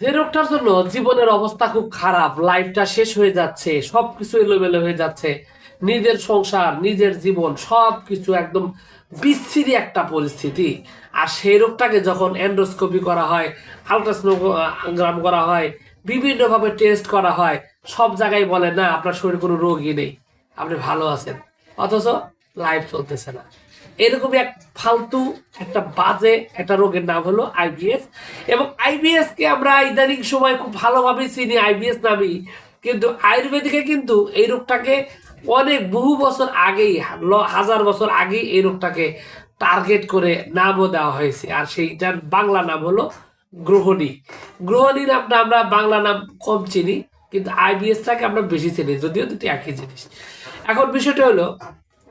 যে রোগটার জন্য জীবনের অবস্থা খুব খারাপ, লাইফটা শেষ হয়ে যাচ্ছে, সবকিছু এলোমেলো হয়ে যাচ্ছে, নিজের সংসার, নিজের জীবন সবকিছু একদম বিচ্ছিরি একটা পরিস্থিতি। আর সেই রোগটাকে যখন এন্ডোস্কোপি করা হয়, আলট্রাসোনোগ্রাম করা হয়, বিভিন্নভাবে টেস্ট করা হয়, সব জায়গায় বলে না আপনার শরীরে কোনো রোগই নেই, আপনি ভালো আছেন, অথচ লাইফ চলতেছে না। এরকমই এক ফালতু একটা বাজে একটা রোগের নাম হলো আইবিএস। এবং আইবিএস কে আমরা ইদানিং সময় খুব ভালোভাবে চিনি আইবিএস নামেই, কিন্তু আয়ুর্বেদিকে কিন্তু এই রোগটাকে অনেক বহু বছর আগেই, হাজার বছর আগেই এই রোগটাকে টার্গেট করে নামও দেওয়া হয়েছে। আর সেইটার বাংলা নাম হলো গ্রহণী। গ্রহণী নামটা আমরা বাংলা নাম কম চিনি, কিন্তু আইবিএসটাকে আমরা বেশি চিনি, যদিও দুটি একই জিনিস। এখন বিষয়টা হলো,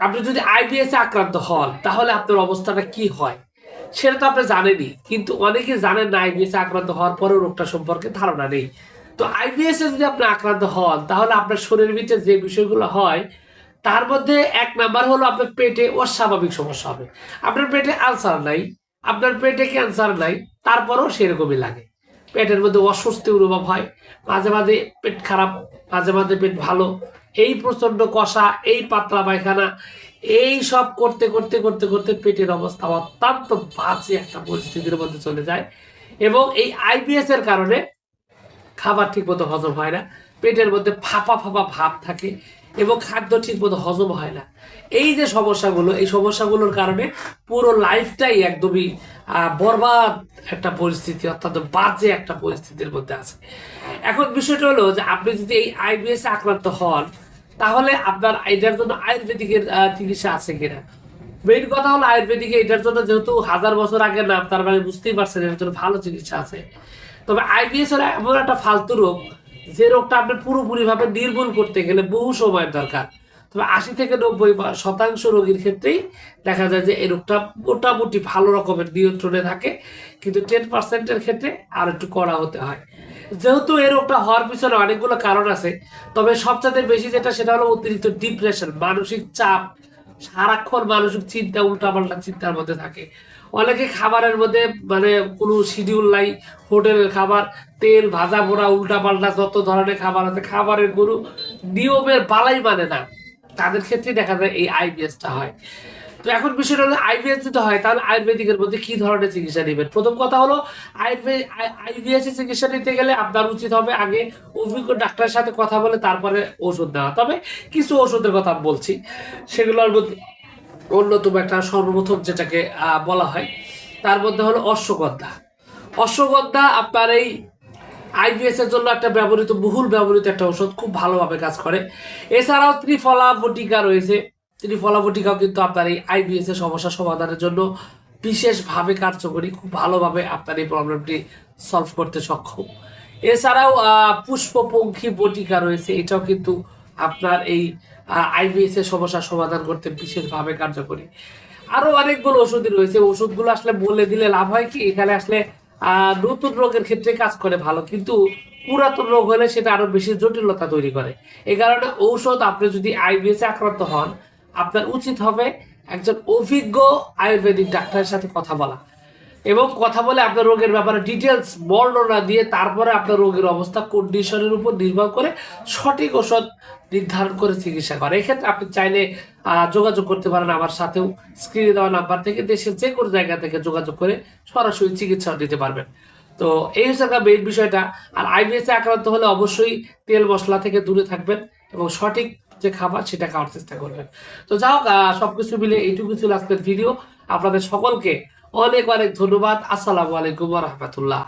আপনি যদি আইবিএস এ আক্রান্ত হন তাহলে আপনার অবস্থাটা কি হয় সেটা তো আপনি জানেনই, কিন্তু অনেকে জানেন না আইবিএস এ আক্রান্ত হওয়ার পরেও রোগটা সম্পর্কে ধারণা নেই। তো আইবিএস এ যদি আপনি আক্রান্ত হন তাহলে আপনার শরীরের ভিতরে যে বিষয়গুলো হয় তার মধ্যে এক নাম্বার হলো আপনার পেটে অস্বাভাবিক সমস্যা হবে। আপনার পেটে আলসার নাই, আপনার পেটে ক্যান্সার নাই, তারপরেও সেরকমই লাগে। পেটের মধ্যে অস্বস্তি অনুভব হয়, মাঝে মাঝে পেট খারাপ, মাঝে মাঝে পেট ভালো, এই প্রচন্ড কষা, এই পাতলা পায়খানা, এই সব করতে করতে করতে করতে পেটের অবস্থা অত্যন্ত বাজে একটা পরিস্থিতির মধ্যে চলে যায়। এবং এই আইবিএস এর কারণে খাবার ঠিক মতো হজম হয় না, পেটের মধ্যে ফাঁপা ফাঁপা ভাব থাকে এবং খাদ্য ঠিক মতো হজম হয় না। এই যে সমস্যাগুলো, এই সমস্যাগুলোর কারণে পুরো লাইফটাই একদমই বরবাদ একটা পরিস্থিতি, অত্যন্ত বাজে একটা পরিস্থিতির মধ্যে আছে। এখন বিষয়টা হলো যে আপনি যদি এই আইবিএস এ আক্রান্ত হন তাহলে আপনার এটার জন্য আয়ুর্বেদিকের চিকিৎসা আছে কিনা। মেইন কথা হলো আয়ুর্বেদিকে এটার জন্য, যেহেতু হাজার বছর আগে নাম, তার মানে বুঝতেই পারছেন এর জন্য ভালো চিকিৎসা আছে। তবে আইবিএস হলো এমন একটা ফালতু রোগ, যে রোগটা আপনি পুরোপুরি ভাবে নির্মূল করতে গেলে বহু সময়ের দরকার। তবে 80 থেকে 90% রোগীর ক্ষেত্রেই দেখা যায় যে এই রোগটা মোটামুটি ভালো রকমের নিয়ন্ত্রণে থাকে, কিন্তু 10%-এর ক্ষেত্রে আর একটু কড়া হতে হয়। যেহেতু এই রোগটা হওয়ার পিছনে অনেকগুলো কারণ আছে, তবে সবচেয়ে বেশি যেটা সেটা হলো অতিরিক্ত ডিপ্রেশন, মানসিক চাপ, সারাক্ষণ মানসিক চিন্তা, উল্টাপাল্টা চিন্তার মধ্যে থাকে। অনেকে খাবারের মধ্যে মানে কোনো শিডিউল নাই, হোটেলের খাবার, তেল ভাজা পোড়া উল্টাপাল্টা যত ধরনের খাবার আছে, খাবারের কোনো নিয়মের বালাই মানে না, তাদের ক্ষেত্রে দেখা যায় এই আইবিএসটা হয়। তো এখন বিষয়টা হলো আইবিএস যদি হয় তাহলে আয়ুর্বেদিকের মধ্যে কি ধরনের চিকিৎসা নেবেন। প্রথম কথা হলো আইবিএস এর চিকিৎসা নিতে গেলে আপনার উচিত হবে আগে অভিজ্ঞ ডাক্তারের সাথে কথা বলে তারপরে ওষুধ দেওয়া। তবে কিছু ওষুধের কথা বলছি, সেগুলোর মধ্যে অন্যতম একটা সর্বপ্রথম যেটাকে বলা হয় তার মধ্যে হলো অশ্বগন্ধা। অশ্বগন্ধা আপনার এই আইবিএস এর জন্য একটা ব্যবহৃত, বহুল ব্যবহৃত একটা ওষুধ, খুব ভালোভাবে কাজ করে। এছাড়াও ত্রিফলা বটিকা রয়েছে, ত্রিফলা বটিকাও কিন্তু আপনার এই আইবিএস এর সমস্যা সমাধানের জন্য বিশেষভাবে কার্যকরী, খুব ভালোভাবে আপনার এই প্রবলেমটি সলভ করতে সক্ষম। এছাড়াও পুষ্পপঙ্খী বটিকা রয়েছে, এটাও কিন্তু আপনার এই আইবিএস এর সমস্যা সমাধান করতে বিশেষভাবে কার্যকরী। আরো অনেকগুলো ওষুধই রয়েছে, ওষুধগুলো আসলে বলে দিলে লাভ হয় কি, এখানে আসলে নতুন রোগের ক্ষেত্রে কাজ করে ভালো, কিন্তু পুরাতন রোগ হলে সেটা আরো বেশি জটিলতা তৈরি করে। এই কারণে ঔষধ, আপনি যদি আইবিএস এ আক্রান্ত হন আপনার উচিত হবে একজন অভিজ্ঞ আয়ুর্বেদিক ডাক্তারের সাথে কথা বলা, এবং কথা বলে আপনার রোগের ব্যাপারে ডিটেলস বর্ণনা দিয়ে তারপরে আপনার রোগের অবস্থা কন্ডিশনের উপর নির্ভর করে সঠিক ওষুধ নির্ধারণ করে চিকিৎসা করে। এক্ষেত্রে আপনি চাইলে যোগাযোগ করতে পারেন আমার সাথেও, স্ক্রিনে দেওয়া নাম্বার থেকে দেশের যে কোনো জায়গা থেকে যোগাযোগ করে সরাসরি চিকিৎসা দিতে পারবেন। তো এই হচ্ছে মেইন বিষয়টা। আর আইবিএস এ আক্রান্ত হলে অবশ্যই তেল মশলা থেকে দূরে থাকবেন এবং সঠিক যে খাবার সেটা খাওয়ার চেষ্টা করবেন। তো যাই হোক, সবকিছু মিলে এইটুকু ছিল আজকের ভিডিও। আপনাদের সকলকে অনেক অনেক ধন্যবাদ। আসসালামু আলাইকুম ওয়া রাহমাতুল্লাহ।